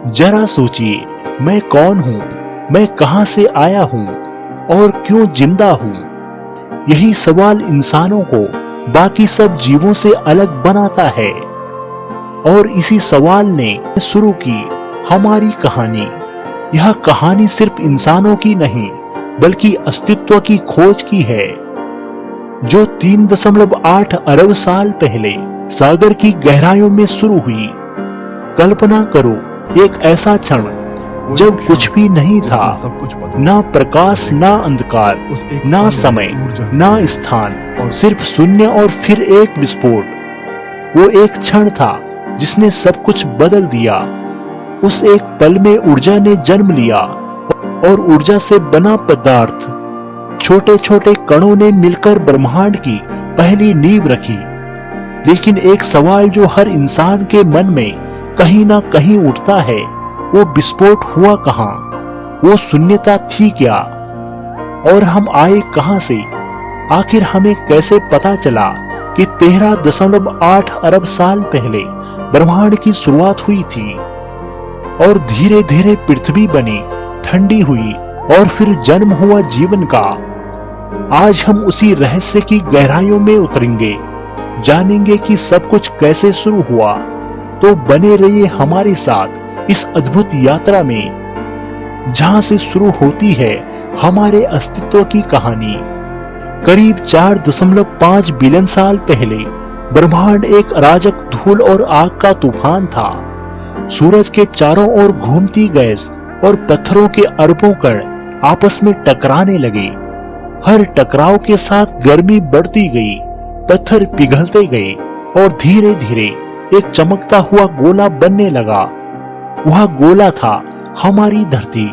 जरा सोचिए, मैं कौन हूँ, मैं कहाँ से आया हूँ और क्यों जिंदा हूँ। यही सवाल इंसानों को बाकी सब जीवों से अलग बनाता है। और इसी सवाल ने शुरू की हमारी कहानी। यह कहानी सिर्फ इंसानों की नहीं, बल्कि अस्तित्व की खोज की है, जो 3.8 अरब साल पहले सागर की गहराइयों में शुरू हुई। कल्पना करो, एक ऐसा क्षण जब कुछ भी नहीं था, ना प्रकाश, ना अंधकार, ना समय, ना स्थान, सिर्फ शून्य और फिर एक विस्फोट। वो एक क्षण था जिसने सब कुछ बदल दिया। उस एक पल में ऊर्जा ने जन्म लिया और ऊर्जा से बना पदार्थ, छोटे छोटे कणों ने मिलकर ब्रह्मांड की पहली नींव रखी। लेकिन एक सवाल जो हर इंसान के मन में कहीं ना कहीं उठता है, वो विस्फोट हुआ कहाँ? वो शून्यता थी क्या? और हम आए कहां से? आखिर हमें कैसे पता चला कि 13.8 अरब साल पहले ब्रह्मांड की शुरुआत हुई थी और धीरे धीरे पृथ्वी बनी, ठंडी हुई और फिर जन्म हुआ जीवन का। आज हम उसी रहस्य की गहराइयों में उतरेंगे, जानेंगे कि सब कुछ कैसे शुरू हुआ। तो बने रहिए हमारे साथ इस अद्भुत यात्रा में, जहां से शुरू होती है हमारे अस्तित्व की कहानी। करीब 4.5 बिलियन साल पहले ब्रह्मांड एक अराजक धूल और आग का तूफान था। सूरज के चारों ओर घूमती गैस और पत्थरों के अरबों कण आपस में टकराने लगे। हर टकराव के साथ गर्मी बढ़ती गई, पत्थर पिघलते गए और धीरे धीरे एक चमकता हुआ गोला बनने लगा। वह गोला था हमारी धरती।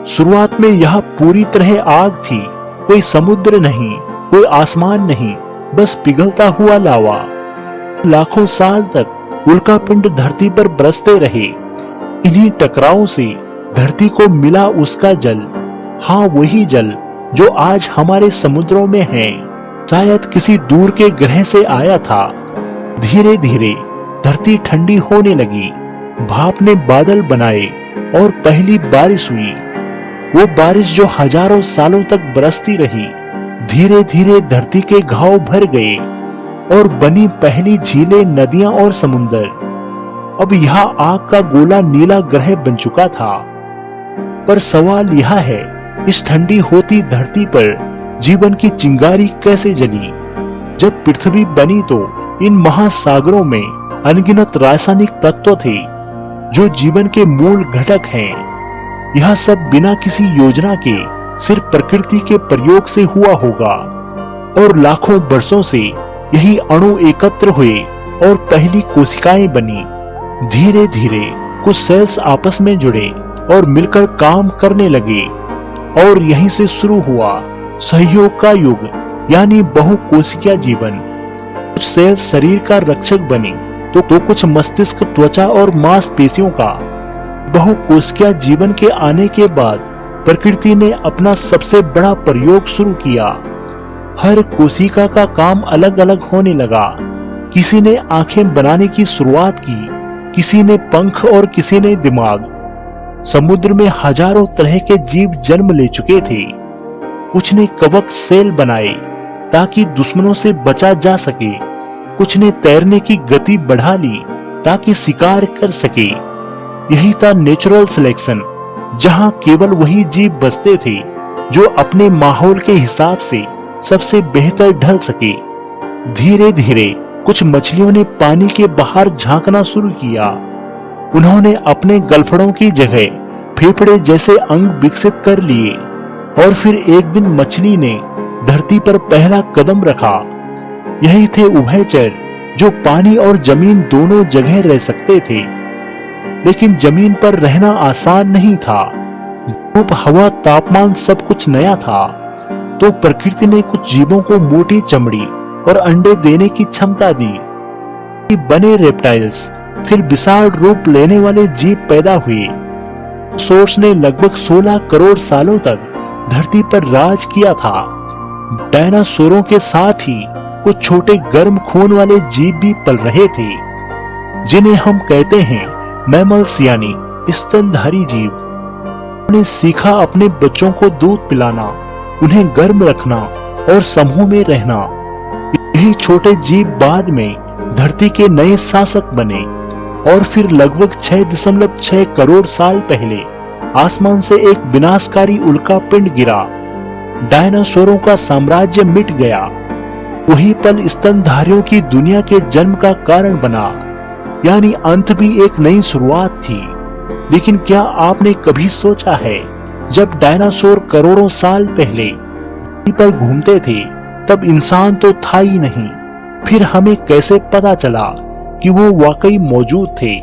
शुरुआत में यह पूरी तरह आग थी, कोई समुद्र नहीं, कोई आसमान नहीं, बस पिघलता हुआ लावा। लाखों साल तक उल्कापिंड धरती पर बरसते रहे। इन्हीं टकरावों से धरती को मिला उसका जल, हाँ वही जल जो आज हमारे समुद्रों में है। शायद किसी दूर के ग्रह से आया था। धीरे धीरे धरती ठंडी होने लगी, भाप ने बादल बनाए और पहली बारिश हुई। वो बारिश जो हजारों सालों तक बरसती रही। धीरे धीरे धरती के घाव भर गए और बनी पहली झीलें, नदियां और समुंदर। अब यह आग का गोला नीला ग्रह बन चुका था। पर सवाल यह है, इस ठंडी होती धरती पर जीवन की चिंगारी कैसे जली? जब पृथ्वी बनी तो इन महासागरों में अनगिनत रासायनिक तत्व थे जो जीवन के मूल घटक हैं। यह सब बिना किसी योजना के सिर्फ प्रकृति के प्रयोग से हुआ होगा। और लाखों वर्षों से यही अणु एकत्र हुए और पहली कोशिकाएं बनी। धीरे धीरे कुछ सेल्स आपस में जुड़े और मिलकर काम करने लगे और यहीं से शुरू हुआ सहयोग का युग, यानी बहुकोशिकीय जीवन। कुछ सेल्स शरीर का रक्षक बने तो कुछ मस्तिष्क, त्वचा और मांसपेशियों का। बहुकोशिकीय जीवन के आने के बाद प्रकृति ने अपना सबसे बड़ा प्रयोग शुरू किया। हर कोशिका का काम अलग अलग होने लगा। किसी ने आंखें बनाने की शुरुआत की, किसी ने पंख और किसी ने दिमाग। समुद्र में हजारों तरह के जीव जन्म ले चुके थे। कुछ ने कवक सेल बनाए ताकि दुश्मनों से बचा जा सके। कुछ ने तैरने की गति बढ़ा ली ताकि शिकार कर सके। यही था नेचुरल सिलेक्शन, जहां केवल वही जीव बचते थे जो अपने माहौल के हिसाब से सबसे बेहतर ढल सके। धीरे धीरे कुछ मछलियों ने पानी के बाहर झांकना शुरू किया। उन्होंने अपने गलफड़ों की जगह फेफड़े जैसे अंग विकसित कर लिए और फिर एक दिन मछली ने धरती पर पहला कदम रखा। यही थे उभयचर, जो पानी और जमीन दोनों जगह रह सकते थे। लेकिन जमीन पर रहना आसान नहीं था। धूप, हवा, तापमान सब कुछ नया था। तो प्रकृति ने कुछ जीवों को मोटी चमड़ी और अंडे देने की क्षमता दी। बने रेप्टाइल्स, फिर विशाल रूप लेने वाले जीव पैदा हुए। सोर्स ने लगभग 16 करोड़ सालों तक धरती पर राज किया था। डायनासोरों के साथ ही कुछ छोटे गर्म खून वाले जीव भी पल रहे थे, जिन्हें हम कहते हैं मैमल्स, यानी स्तनधारी जीव। उन्होंने सीखा अपने बच्चों को दूध पिलाना, उन्हें गर्म रखना और समूह में रहना। यही छोटे जीव बाद में धरती के नए शासक बने और फिर लगभग 6.6 करोड़ साल पहले आसमान से एक विनाशकारी उल्का पिंड गिरा। डायनासोरों का साम्राज्य मिट गया। वही पल स्तनधारियों की दुनिया के जन्म का कारण बना, यानी अंत भी एक नई शुरुआत थी। लेकिन क्या आपने कभी सोचा है, जब डायनासोर करोड़ों साल पहले धरती पर घूमते थे तब इंसान तो था ही नहीं। फिर हमें कैसे पता चला कि वो वाकई मौजूद थे?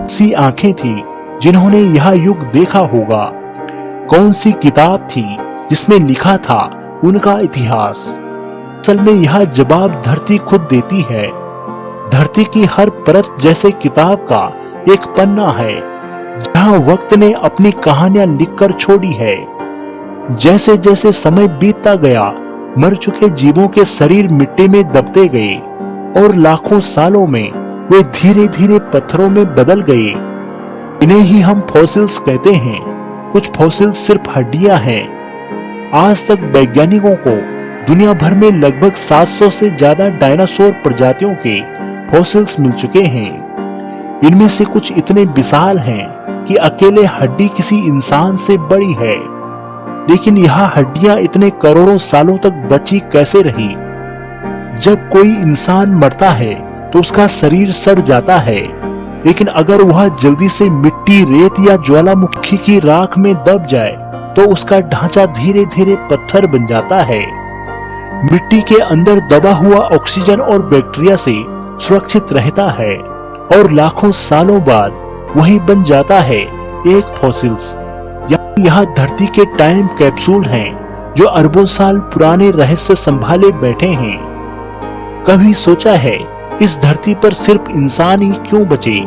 सी आंखें थी जिन्होंने यह युग देखा होगा? कौन सी किताब थी जिसमें लिखा था उनका इतिहास? असल में यह जवाब धरती खुद देती है। धरती की हर परत जैसे किताब का एक पन्ना है, जहां वक्त ने अपनी कहानियां लिखकर छोड़ी है। जैसे जैसे समय बीतता गया, मर चुके जीवों के शरीर मिट्टी में दबते गए और लाखों सालों में वे धीरे धीरे पत्थरों में बदल गए। इन्हें ही हम फॉसिल्स कहते हैं। कुछ फॉसिल्स सिर्फ हड्डियां हैं। आज तक वैज्ञानिकों को दुनिया भर में लगभग 700 से ज्यादा डायनासोर प्रजातियों के फॉसिल्स मिल चुके हैं। इनमें से कुछ इतने विशाल हैं कि अकेले हड्डी किसी इंसान से बड़ी है। लेकिन यह हड्डियां इतने करोड़ों सालों तक बची कैसे रही? जब कोई इंसान मरता है तो उसका शरीर सड़ जाता है, लेकिन अगर वह जल्दी से मिट्टी, रेत या ज्वालामुखी की राख में दब जाए तो उसका ढांचा धीरे धीरे पत्थर बन जाता है। मिट्टी के अंदर दबा हुआ ऑक्सीजन और बैक्टीरिया से सुरक्षित रहता है और लाखों सालों बाद वही बन जाता है एक फॉसिल्स। यह धरती के टाइम कैप्सूल हैं जो अरबों साल पुराने रहस्य संभाले बैठे हैं। कभी सोचा है इस धरती पर सिर्फ इंसान ही क्यों बचे?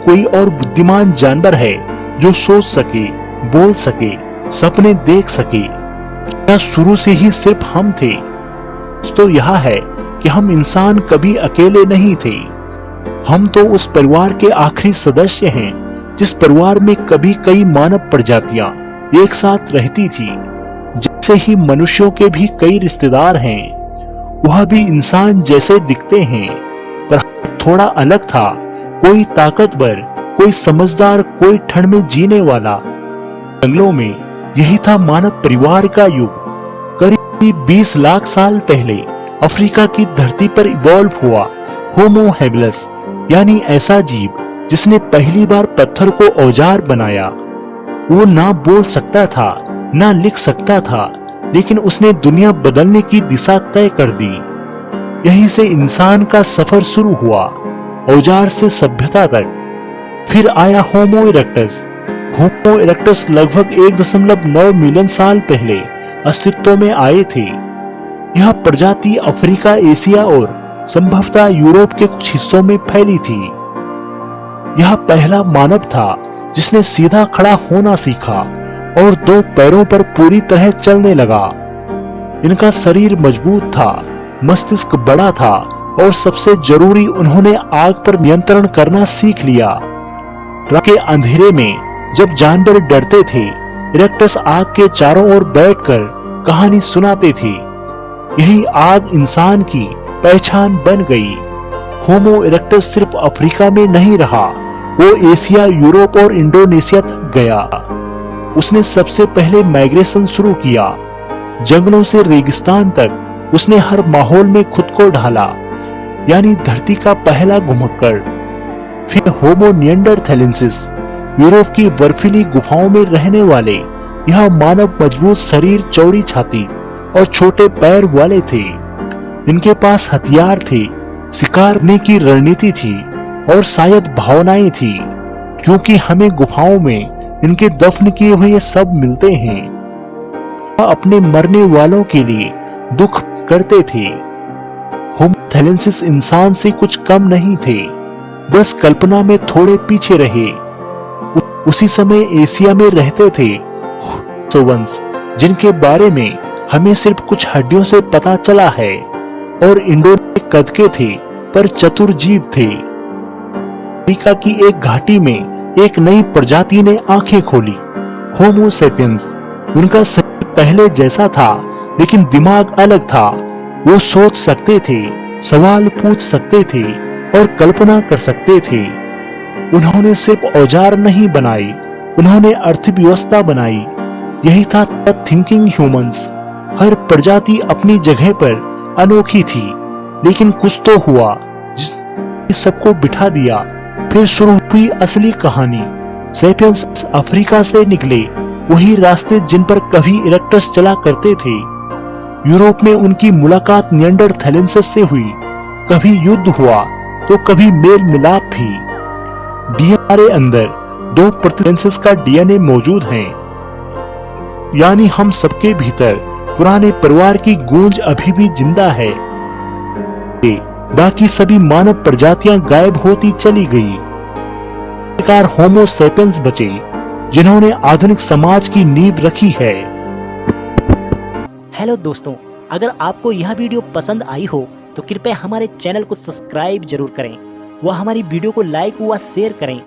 कोई और बुद्धिमान जानवर है जो सोच सके, बोल सके, सपने देख सके? क्या शुरू से ही सिर्फ हम थे? तो यह है कि हम इंसान कभी अकेले नहीं थे। हम तो उस परिवार के आखिरी सदस्य हैं जिस परिवार में कभी कई मानव प्रजातियां एक साथ रहती थी। जैसे ही मनुष्यों के भी कई रिश्तेदार हैं, वह भी इंसान जैसे दिखते हैं, पर थोड़ा अलग था। कोई ताकतवर, कोई समझदार, कोई ठंड में जीने वाला। जंगलों में यही था मानव परिवार का युग। करीब 20 लाख साल पहले अफ्रीका की धरती पर इवॉल्व हुआ होमो हैबिलिस, यानी ऐसा जीव जिसने पहली बार पत्थर को औजार बनाया। वो ना बोल सकता था, ना लिख सकता था, लेकिन उसने दुनिया बदलने की दिशा तय कर दी। यहीं से इंसान का सफर शुरू हुआ, औजार से सभ्यता तक। फिर आया होमो इरेक्टस। होमो इरेक्टस लगभग 1.9 मिलियन साल पहले अस्तित्व में आए थे। यह प्रजाति अफ्रीका, एशिया और संभवतः यूरोप के कुछ हिस्सों में फैली थी। यह पहला मानव था जिसने सीधा खड़ा होना सीखा और 2 पैरों पर पूरी तरह चलने लगा। इनका शरीर मजबूत था, मस्तिष्क बड़ा था और सबसे जरूरी, उन्होंने आग पर नियंत्रण करना सीख लिया। रात के अंधेरे में जब जानवर डरते थे, इरेक्टस आग के चारों ओर बैठकर कहानी सुनाते थे। यही आग इंसान की पहचान बन गई। होमो इरेक्टस सिर्फ अफ्रीका में नहीं रहा, वो एशिया, यूरोप और इंडोनेशिया तक गया। उसने सबसे पहले माइग्रेशन शुरू किया, जंगलों से रेगिस्तान तक। उसने हर माहौल में खुद को ढाला, यानी धरती का पहला घुमक्कड़। फिर होमो निएंडरथैलेंसिस, यूरोप की बर्फीली गुफाओं में रहने वाले यह मानव मजबूत शरीर, चौड़ी छाती और छोटे पैर वाले थे। इनके पास हथियार थे, शिकार करने की रणनीति थी और शायद भावनाएं थी, क्योंकि हमें गुफाओं में इनके दफन किए हुए सब मिलते हैं। अपने मरने वालों के लिए दुख करते थे। होमो थैलेंसिस इंसान से कुछ कम नहीं थे, बस कल्पना में थोड़े पीछे रहे। उसी समय एशिया में रहते थे सोवंस, जिनके बारे में हमें सिर्फ कुछ हड्डियों से पता चला है, और इंडोनेशिया कद के थे पर चतुर जीव थे। अफ्रीका की एक घाटी में एक नई प्रजाति ने आंखें खोली, होमो सेपियंस। उनका शरीर पहले जैसा था, लेकिन दिमाग अलग था। वो सोच सकते थे, सवाल पूछ सकते थे और कल्पना कर सकते थे। उन्होंने सिर्फ औजार नहीं बनाए, उन्होंने अर्थव्यवस्था बनाई। यही था थिंकिंग ह्यूमंस। हर प्रजाति अपनी जगह पर अनोखी थी, लेकिन कुछ तो हुआ जिसने सबको बिठा दिया। फिर शुरू हुई असली कहानी। सेपियंस अफ्रीका से निकले, वही रास्ते जिन पर कभी इरेक्टस चला करते थे। यूरोप में उनकी मुलाकात निएंडरथैलेंसिस से हुई। कभी युद्ध हुआ तो कभी मेल मिलाप भी। हमारे अंदर 2% का डीएनए मौजूद है, यानी हम सबके भीतर पुराने परिवार की गूंज अभी भी जिंदा है। बाकी सभी मानव प्रजातियां गायब होती चली गई। आखिरकार होमो सेपियंस बचे, जिन्होंने आधुनिक समाज की नींव रखी है। हेलो दोस्तों, अगर आपको यह वीडियो पसंद आई हो तो कृपया हमारे चैनल को सब्सक्राइब जरूर करें व हमारी वीडियो को लाइक व शेयर करें